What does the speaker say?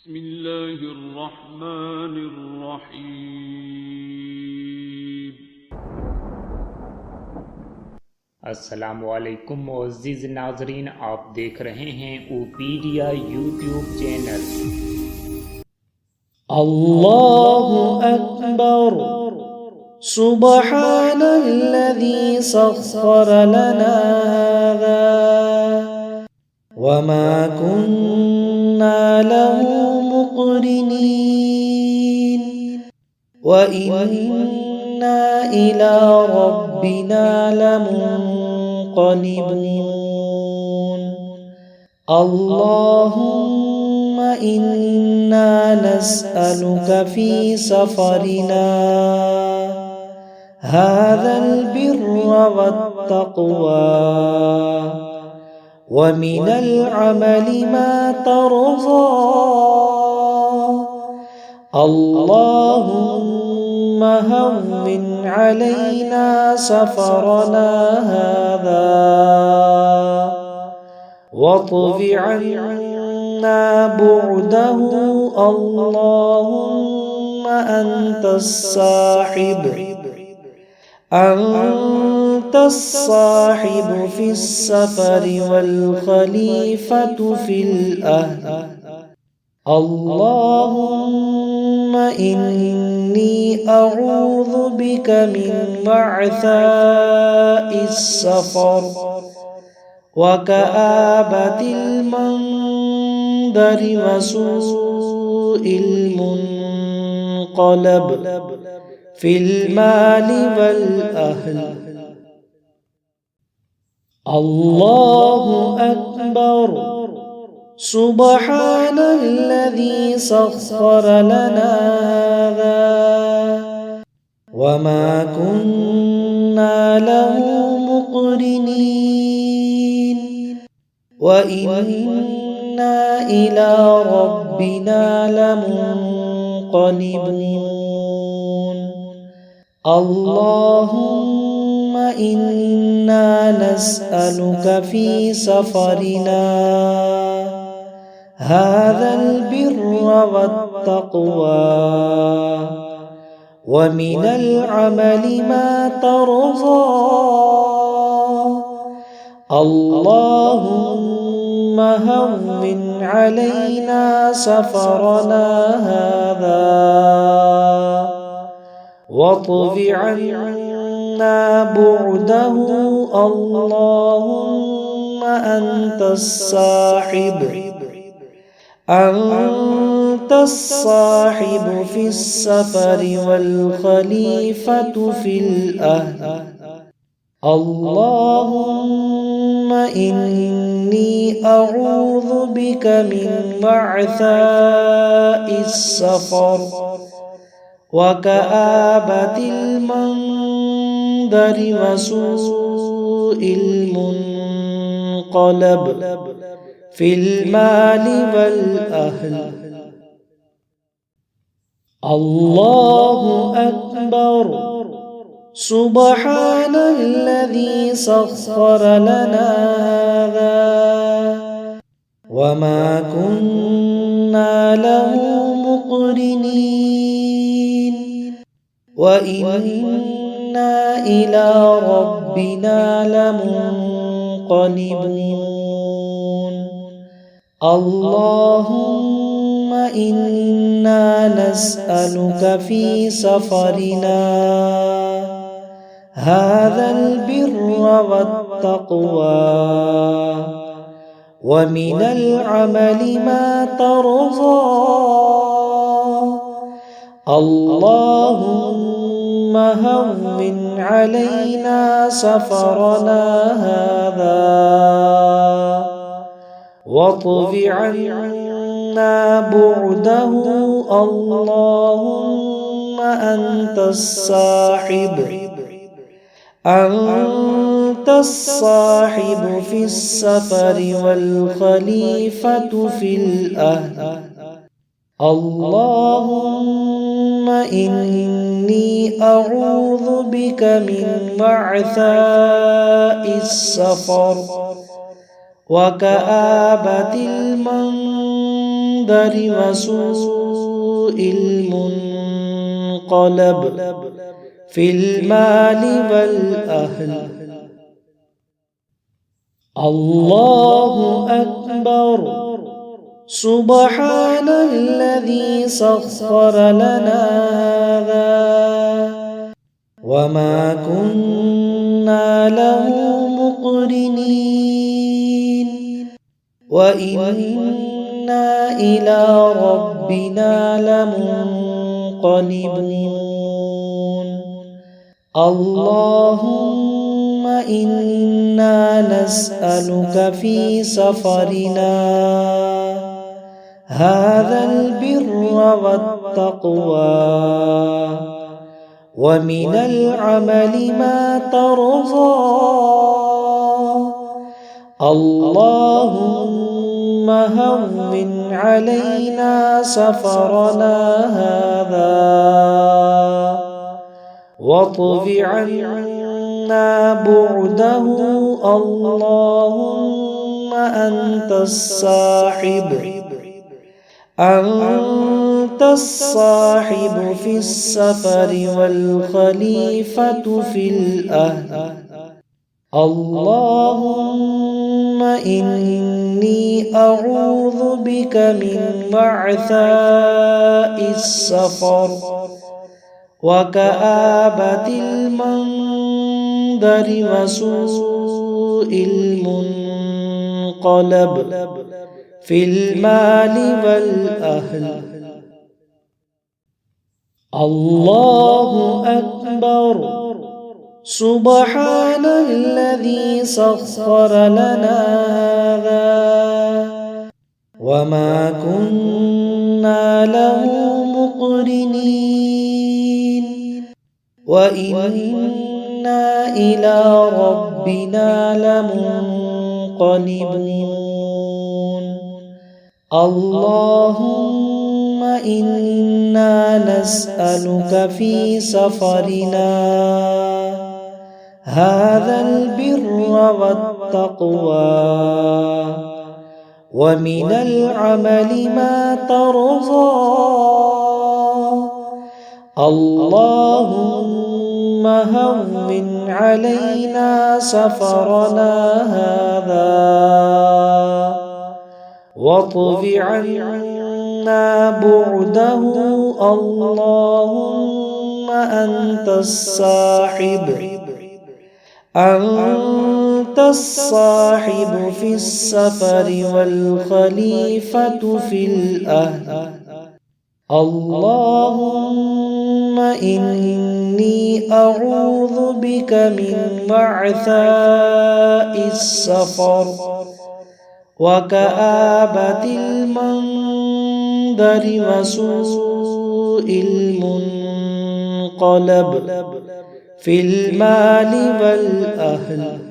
بسم الله الرحمن الرحیم. अस्सलामुअलैकुम मुअज़्ज़िज़ नाज़रीन, आप देख रहे हैं उपेडिया यूट्यूब चैनल। अल्लाहु अकबर सुबहानल्लज़ी सख्खर लना हाज़ा वमा कुन्ना लहू मुक़रिनीन व इन्ना इला रब्बिना लमुन्क़लिबून। अल्लाहुम्मा इन्ना नस्अलुका फी सफरिना हाज़ल बिर्र वत्तक़वा व मिनल अमलि मा तर्ज़ा। अल्लाहुम्मा हव्विन अलैना सफरना हाज़ा वात्वि अन्ना बु'दहु। अल्लाहुम्मा अंतस्साहिबु फिस्सफरि वल खलीफतु फिल अह्ल। अल्लाहुम्मा इन्नी अऊज़ु बिका मिन वअसाइस सफर वकआबतिल मंदरि वसूइल मुनक़लब फिल मालि वल अह्ल। अल्लाहु अकबर सुबहानल्लज़ी सख्खर लना हाज़ा वमा कुन्ना लहू मुक़रिनीन व इन्ना इला रब्बिना लमुन्क़लिबून। अल्लाहुम्मा इन्ना नस्अलुका फी सफरिना हाज़ल बिर्र वत्तक़वा व मिनल अमलि मा तर्ज़ा। अल्लाहुम्मा हव्विन अलैना सफरना हाज़ा वात्वि अन्ना बु'दहु। अल्लाहुम्मा अंतस्साहिबु फिस्सफरि वल खलीफतु फिल अह्ल। अल्लाहुम्मा इन्नी अऊज़ु बिका मिन वअसाइस सफर वकआबतिल मंदरि वसूइल मुनक़लब फिल मालि वल अह्ल। अल्लाहु अकबर सुबहानल्लज़ी सख्खर लना हाज़ा वमा कुन्ना लहू मुक़रिनीन व इन्ना इला रब्बिना लमुन्क़लिबून। अल्लाहुम्मा इन्ना नस्अलुका फी सफरिना हाज़ल बिर्र वत्तक़वा व मिनल अमलि मा तर्ज़ा। अल्लाहुम्मा हव्विन अलैना सफरना हाज़ा वात्वि अन्ना बु'दहु। अल्लाहुम्मा अंतस्साहिबु फिस्सफरि वल खलीफतु फिल अह्ल। अल्लाहुम्मा इन्नी अऊज़ु बिका मिन वअसाइस सफर वकआबतिल मंदरि وسوء المنقلب في المال والأهل. الله أكبر. سبحان الذي سخر لنا هذا وما كنا له مقرنين وإنا إلى ربنا لمنقلبون. اللهم إنا نسألك في سفرنا هذا البر والتقوى ومن العمل ما ترضى. اللهم هون علينا سفرنا هذا واطف عنا بعده. اللهم أنت الصاحب في السفر والخليفة في الأهل. اللهم إني أعوذ بك من وعثاء السفر وكآبة المنظر وسوء المنقلب في المال والأهل. الله أكبر. سبحان الذي سخر لنا هذا وما كنا له مقرنين وإنا إلى ربنا لمنقلبون. اللهم إنا نسألك في سفرنا هذا البر والتقوى ومن العمل ما ترضى. اللهم هون علينا سفرنا هذا واطف عنا بعده. اللهم أنت الصاحب في السفر والخليفة في الأهل. اللهم إني أعوذ بك من وعثاء السفر وكآبة المنظر وسوء المنقلب في المال والأهل.